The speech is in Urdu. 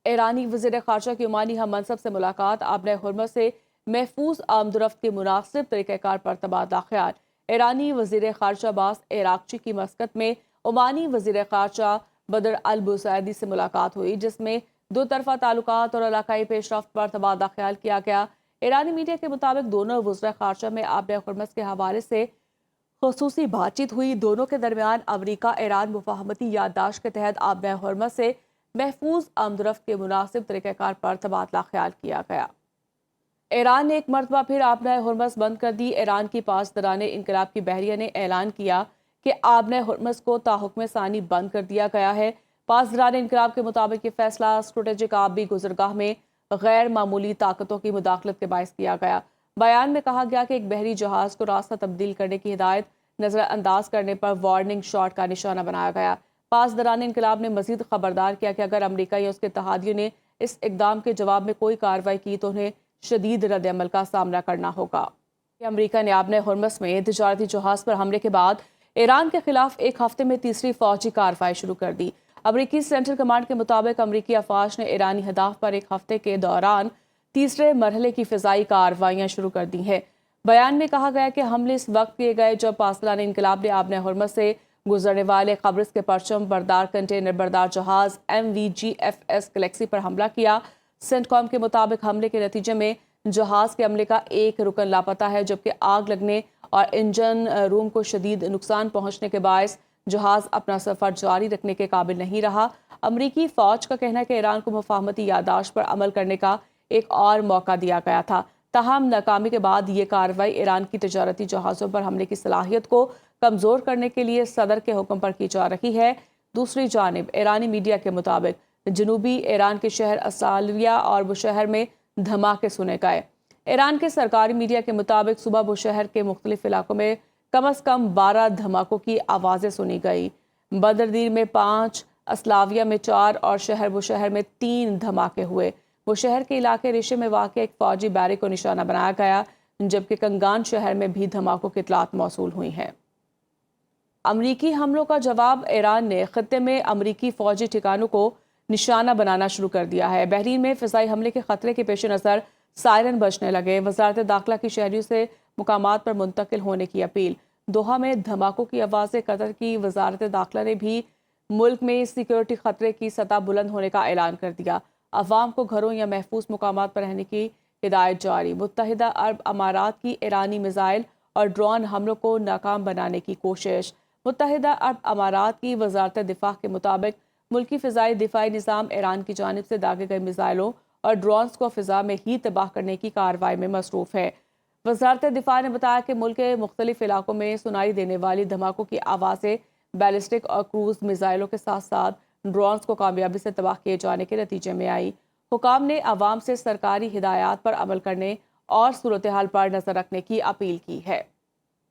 ایرانی وزیر خارجہ کی عمانی ہم منصب سے ملاقات، آبنۂ حرمت سے محفوظ آمد و رفت کے مناسب طریقہ کار پر تبادلہ خیال۔ ایرانی وزیر خارجہ عباس عراقچی کی مسقط میں عمانی وزیر خارجہ بدر البوسعیدی سے ملاقات ہوئی، جس میں دو طرفہ تعلقات اور علاقائی پیش رفت پر تبادلہ خیال کیا گیا۔ ایرانی میڈیا کے مطابق دونوں وزراء خارجہ میں آبنۂ حرمت کے حوالے سے خصوصی بات چیت ہوئی۔ دونوں کے درمیان امریکہ ایران مفاہمتی یادداشت کے تحت آبنۂ حرمت سے محفوظ آمد و رفت کے مناسب طریقہ کار پر تبادلہ خیال کیا گیا۔ ایران نے ایک مرتبہ پھر آبنۂ حرمت بند کر دی۔ ایران کی پاسداران انقلاب کی بحریہ نے اعلان کیا کہ آبنۂ حرمت کو تاحکم ثانی بند کر دیا گیا ہے۔ پاسداران انقلاب کے مطابق یہ فیصلہ اسٹریٹجک آبی گزرگاہ میں غیر معمولی طاقتوں کی مداخلت کے باعث کیا گیا۔ بیان میں کہا گیا کہ ایک بحری جہاز کو راستہ تبدیل کرنے کی ہدایت نظر انداز کرنے پر وارننگ شاٹ کا نشانہ بنایا گیا۔ پاسداران انقلاب نے مزید خبردار کیا کہ اگر امریکہ یا اس کے اتحادیوں نے اس اقدام کے جواب میں کوئی کارروائی کی تو انہیں شدید رد عمل کا سامنا کرنا ہوگا۔ امریکہ نے آبنۂ حرمت میں تجارتی جہاز پر حملے کے بعد ایران کے خلاف ایک ہفتے میں تیسری فوجی کارروائی شروع کر دی۔ امریکی سینٹرل کمانڈ کے مطابق امریکی افواج نے ایرانی اہداف پر ایک ہفتے کے دوران تیسرے مرحلے کی فضائی کارروائیاں شروع کر دی ہیں۔ بیان میں کہا گیا کہ حملے اس وقت کیے گئے جب پاسداران انقلاب نے آبنۂ حرمت سے گزرنے والے قبرص کے پرچم بردار کنٹینر بردار جہاز MVGFS گلیکسی پر حملہ کیا۔ سینٹکام کے مطابق حملے کے نتیجے میں جہاز کے عملے کا ایک رکن لاپتہ ہے، جبکہ آگ لگنے اور انجن روم کو شدید نقصان پہنچنے کے باعث جہاز اپنا سفر جاری رکھنے کے قابل نہیں رہا۔ امریکی فوج کا کہنا ہے کہ ایران کو مفاہمتی یادداشت پر عمل کرنے کا ایک اور موقع دیا گیا تھا، تاہم ناکامی کے بعد یہ کارروائی ایران کی تجارتی جہازوں پر حملے کی صلاحیت کو کمزور کرنے کے لیے صدر کے حکم پر کی جا رہی ہے۔ دوسری جانب ایرانی میڈیا کے مطابق جنوبی ایران کے شہر اسالیہ اور بوشہر میں دھماکے سنے گئے۔ ایران کے سرکاری میڈیا کے مطابق صبح بوشہر کے مختلف علاقوں میں کم از کم 12 دھماکوں کی آوازیں سنی گئی۔ بدردیر میں 5، اسلاویہ میں 4 اور شہر بوشہر میں 3 دھماکے ہوئے۔ بوشہر کے علاقے ریشے میں واقع ایک فوجی بیرک کو نشانہ بنایا گیا، جبکہ کنگان شہر میں بھی دھماکوں کی اطلاعات موصول ہوئی ہیں۔ امریکی حملوں کا جواب ایران نے خطے میں امریکی فوجی ٹھکانوں کو نشانہ بنانا شروع کر دیا ہے۔ بحرین میں فضائی حملے کے خطرے کے پیش نظر سائرن بجنے لگے۔ وزارت داخلہ کی شہریوں سے مقامات پر منتقل ہونے کی اپیل۔ دوحہ میں دھماکوں کی آوازیں۔ قطر کی وزارت داخلہ نے بھی ملک میں سیکیورٹی خطرے کی سطح بلند ہونے کا اعلان کر دیا۔ عوام کو گھروں یا محفوظ مقامات پر رہنے کی ہدایت جاری۔ متحدہ عرب امارات کی ایرانی میزائل اور ڈرون حملوں کو ناکام بنانے کی کوشش۔ متحدہ عرب امارات کی وزارت دفاع کے مطابق ملکی فضائی دفاعی نظام ایران کی جانب سے داغے گئے میزائلوں اور ڈرونز کو فضا میں ہی تباہ کرنے کی کارروائی میں مصروف ہے۔ وزارت دفاع نے بتایا کہ ملک کے مختلف علاقوں میں سنائی دینے والی دھماکوں کی آوازیں بیلسٹک اور کروز میزائلوں کے ساتھ ساتھ ڈرونز کو کامیابی سے تباہ کیے جانے کے نتیجے میں آئی۔ حکام نے عوام سے سرکاری ہدایات پر عمل کرنے اور صورتحال پر نظر رکھنے کی اپیل کی ہے۔